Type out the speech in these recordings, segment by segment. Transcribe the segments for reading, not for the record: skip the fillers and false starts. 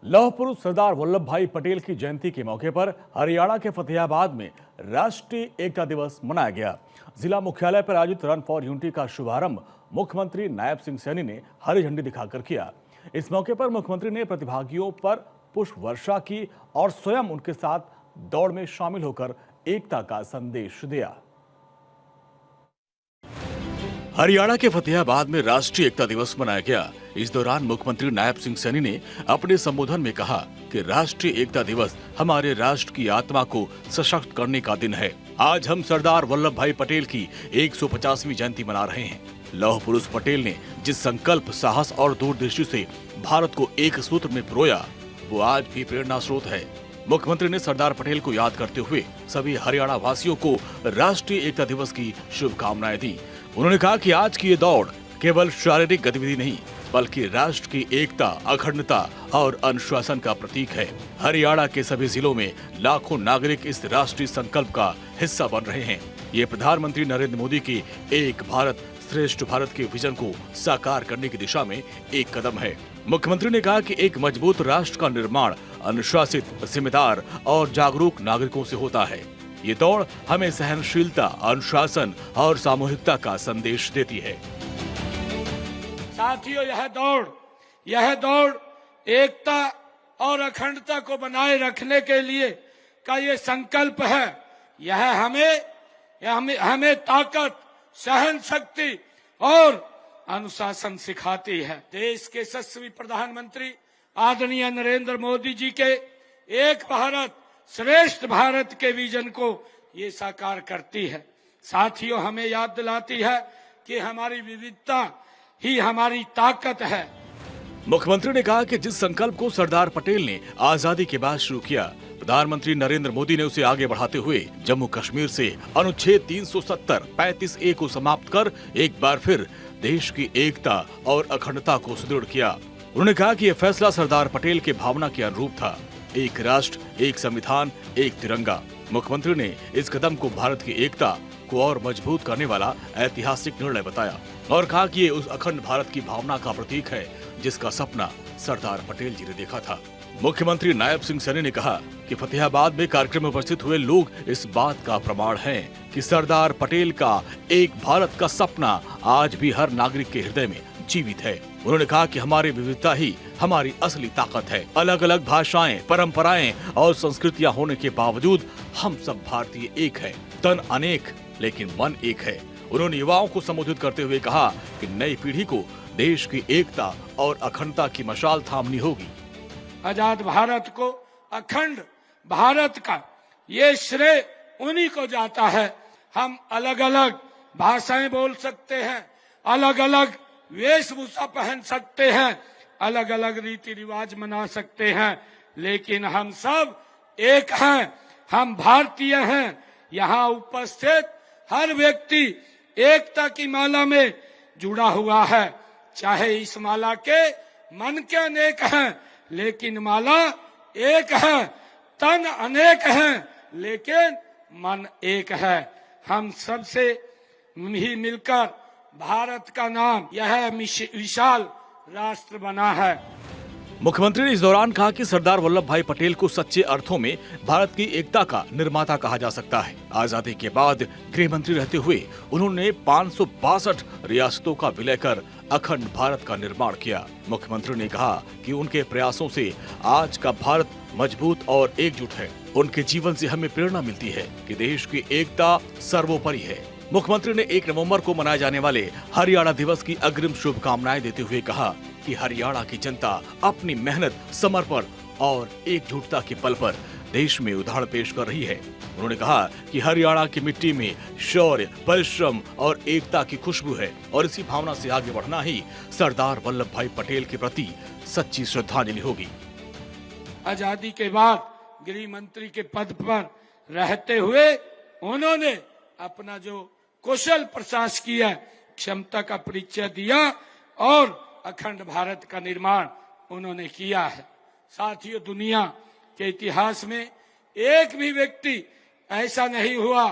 लौह पुरुष सरदार वल्लभ भाई पटेल की जयंती के मौके पर हरियाणा के फतेहाबाद में राष्ट्रीय एकता दिवस मनाया गया। जिला मुख्यालय पर आयोजित रन फॉर यूनिटी का शुभारंभ मुख्यमंत्री नायब सिंह सैनी ने हरी झंडी दिखाकर किया। इस मौके पर मुख्यमंत्री ने प्रतिभागियों पर पुष्प वर्षा की और स्वयं उनके साथ दौड़ में शामिल होकर एकता का संदेश दिया। हरियाणा के फतेहाबाद में राष्ट्रीय एकता दिवस मनाया गया। इस दौरान मुख्यमंत्री नायब सिंह सैनी ने अपने संबोधन में कहा कि राष्ट्रीय एकता दिवस हमारे राष्ट्र की आत्मा को सशक्त करने का दिन है। आज हम सरदार वल्लभ भाई पटेल की 150वीं जयंती मना रहे हैं। लौह पुरुष पटेल ने जिस संकल्प, साहस और दूरदृष्टि से भारत को एक सूत्र में पिरोया, वो आज भी प्रेरणा स्रोत है। मुख्यमंत्री ने सरदार पटेल को याद करते हुए सभी हरियाणा वासियों को राष्ट्रीय एकता दिवस की शुभकामनाएं दी। उन्होंने कहा कि आज की ये दौड़ केवल शारीरिक गतिविधि नहीं, बल्कि राष्ट्र की एकता, अखंडता और अनुशासन का प्रतीक है। हरियाणा के सभी जिलों में लाखों नागरिक इस राष्ट्रीय संकल्प का हिस्सा बन रहे हैं। ये प्रधानमंत्री नरेंद्र मोदी के एक भारत श्रेष्ठ भारत के विजन को साकार करने की दिशा में एक कदम है। मुख्यमंत्री ने कहा कि एक मजबूत राष्ट्र का निर्माण अनुशासित, जिम्मेदार और जागरूक नागरिकों से होता है। ये दौड़ हमें सहनशीलता, अनुशासन और सामूहिकता का संदेश देती है। साथियों, यह दौड़ एकता और अखंडता को बनाए रखने के लिए का ये संकल्प है। यह हमें ताकत, सहन शक्ति और अनुशासन सिखाती है। देश के यशस्वी प्रधानमंत्री आदरणीय नरेंद्र मोदी जी के एक भारत श्रेष्ठ भारत के विजन को ये साकार करती है। साथियों, हमें याद दिलाती है कि हमारी विविधता ही हमारी ताकत है। मुख्यमंत्री ने कहा कि जिस संकल्प को सरदार पटेल ने आजादी के बाद शुरू किया, प्रधानमंत्री नरेंद्र मोदी ने उसे आगे बढ़ाते हुए जम्मू कश्मीर से अनुच्छेद 370 35A को समाप्त कर एक बार फिर देश की एकता और अखंडता को सुदृढ़ किया। उन्होंने कहा कि यह फैसला सरदार पटेल के भावना के अनुरूप था। एक राष्ट्र, एक संविधान, एक तिरंगा। मुख्यमंत्री ने इस कदम को भारत की एकता को और मजबूत करने वाला ऐतिहासिक निर्णय बताया और कहा कि ये उस अखंड भारत की भावना का प्रतीक है जिसका सपना सरदार पटेल जी ने देखा था। मुख्यमंत्री नायब सिंह सैनी ने कहा कि फतेहाबाद में कार्यक्रम में उपस्थित हुए लोग इस बात का प्रमाण हैं कि सरदार पटेल का एक भारत का सपना आज भी हर नागरिक के हृदय में जीवित है। उन्होंने कहा कि हमारी विविधता ही हमारी असली ताकत है। अलग अलग भाषाएं, परंपराएं और संस्कृतियां होने के बावजूद हम सब भारतीय एक है। तन अनेक लेकिन मन एक है। उन्होंने युवाओं को संबोधित करते हुए कहा कि नई पीढ़ी को देश की एकता और अखंडता की मशाल थामनी होगी। आजाद भारत को, अखंड भारत का ये श्रेय उन्हीं को जाता है। हम अलग अलग भाषाएं बोल सकते हैं, अलग अलग वेशभूषा पहन सकते हैं, अलग अलग रीति रिवाज मना सकते हैं, लेकिन हम सब एक हैं। हम भारतीय हैं। यहाँ उपस्थित हर व्यक्ति एकता की माला में जुड़ा हुआ है। चाहे इस माला के मन के अनेक हैं, लेकिन माला एक है। तन अनेक हैं, लेकिन मन एक है। हम सबसे ही मिलकर भारत का नाम यह विशाल राष्ट्र बना है। मुख्यमंत्री ने इस दौरान कहा कि सरदार वल्लभ भाई पटेल को सच्चे अर्थों में भारत की एकता का निर्माता कहा जा सकता है। आजादी के बाद गृह मंत्री रहते हुए उन्होंने 562 रियासतों का विलय कर अखंड भारत का निर्माण किया। मुख्यमंत्री ने कहा कि उनके प्रयासों से आज का भारत मजबूत और एकजुट है। उनके जीवन से हमें प्रेरणा मिलती है कि देश की एकता सर्वोपरि है। मुख्यमंत्री ने 1 नवंबर को मनाए जाने वाले हरियाणा दिवस की अग्रिम शुभकामनाएं देते हुए कहा कि हरियाणा की जनता अपनी मेहनत, समर्पण और एकजुटता के बल पर देश में उदाहरण पेश कर रही है। उन्होंने कहा कि हरियाणा की मिट्टी में शौर्य, परिश्रम और एकता की खुशबू है और इसी भावना से आगे बढ़ना ही सरदार वल्लभ भाई पटेल के प्रति सच्ची श्रद्धांजलि होगी। आजादी के बाद गृह मंत्री के पद पर रहते हुए उन्होंने अपना जो कुशल प्रशासकीय क्षमता का परिचय दिया और अखंड भारत का निर्माण उन्होंने किया है। साथियों, दुनिया के इतिहास में एक भी व्यक्ति ऐसा नहीं हुआ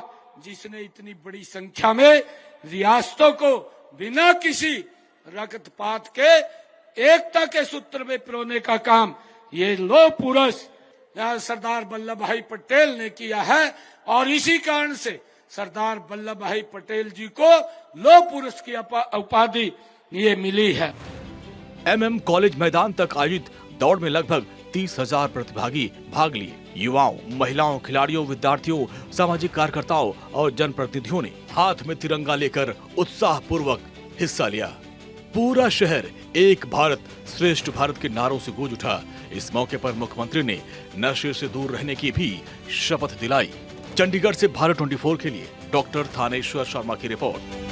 जिसने इतनी बड़ी संख्या में रियासतों को बिना किसी रक्तपात के एकता के सूत्र में पिरोने का काम ये लौह पुरुष सरदार वल्लभ भाई पटेल ने किया है और इसी कारण से सरदार वल्लभ भाई पटेल जी को लौह पुरुष की उपाधि ये मिली है। MM कॉलेज मैदान तक आयोजित दौड़ में लगभग 30,000 प्रतिभागी भाग लिए। युवाओं, महिलाओं, खिलाड़ियों, विद्यार्थियों, सामाजिक कार्यकर्ताओं और जनप्रतिनिधियों ने हाथ में तिरंगा लेकर उत्साह पूर्वक हिस्सा लिया। पूरा शहर एक भारत श्रेष्ठ भारत के नारों से गूंज उठा। इस मौके पर मुख्यमंत्री ने नशे से दूर रहने की भी शपथ दिलाई। चंडीगढ़ से भारत 24 के लिए डॉक्टर थानेश्वर शर्मा की रिपोर्ट।